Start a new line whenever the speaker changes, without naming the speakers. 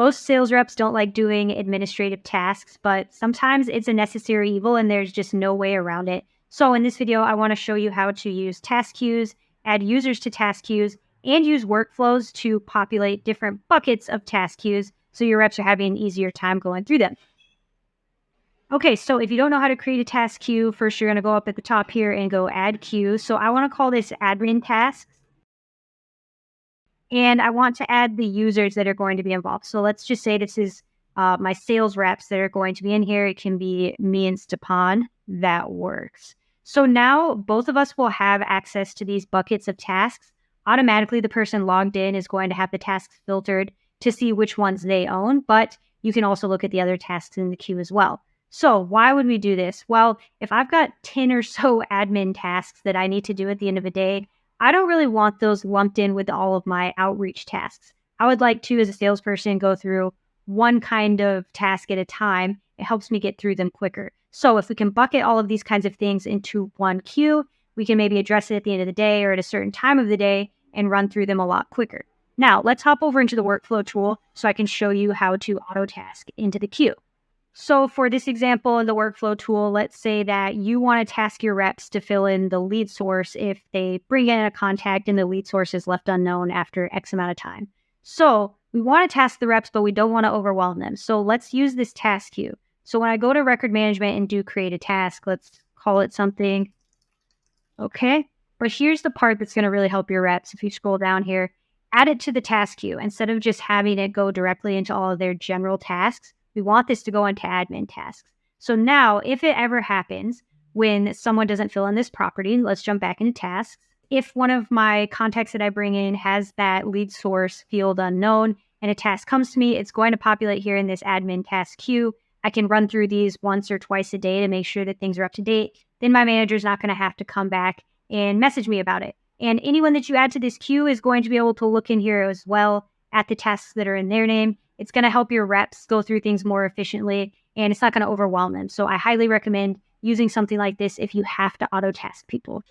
most sales reps don't like doing administrative tasks, but sometimes it's a necessary evil and there's just no way around it. So in this video, I want to show you how to use task queues, add users to task queues, and use workflows to populate different buckets of task queues so your reps are having an easier time going through them. Okay, so if you don't know how to create a task queue, first you're going to go up at the top here and go add queue. So I want to call this admin tasks. And I want to add the users that are going to be involved. So let's just say this is my sales reps that are going to be in here. It can be me and Stepan. That works. So now both of us will have access to these buckets of tasks. Automatically, the person logged in is going to have the tasks filtered to see which ones they own, but you can also look at the other tasks in the queue as well. So why would we do this? Well, if I've got 10 or so admin tasks that I need to do at the end of a day, I don't really want those lumped in with all of my outreach tasks. I would like to, as a salesperson, go through one kind of task at a time. It helps me get through them quicker. So if we can bucket all of these kinds of things into one queue, we can maybe address it at the end of the day or at a certain time of the day and run through them a lot quicker. Now, let's hop over into the workflow tool so I can show you how to auto task into the queue. So for this example in the workflow tool, let's say that you want to task your reps to fill in the lead source if they bring in a contact and the lead source is left unknown after X amount of time. So we want to task the reps, but we don't want to overwhelm them. So let's use this task queue. So when I go to record management and do create a task, let's call it something. Okay. But here's the part that's going to really help your reps. If you scroll down here, add it to the task queue. Instead of just having it go directly into all of their general tasks, we want this to go into admin tasks. So now, if it ever happens when someone doesn't fill in this property, let's jump back into tasks. If one of my contacts that I bring in has that lead source field unknown and a task comes to me, it's going to populate here in this admin task queue. I can run through these once or twice a day to make sure that things are up to date. Then my manager's not going to have to come back and message me about it. And anyone that you add to this queue is going to be able to look in here as well at the tasks that are in their name. It's going to help your reps go through things more efficiently, and it's not going to overwhelm them. So I highly recommend using something like this if you have to auto task people.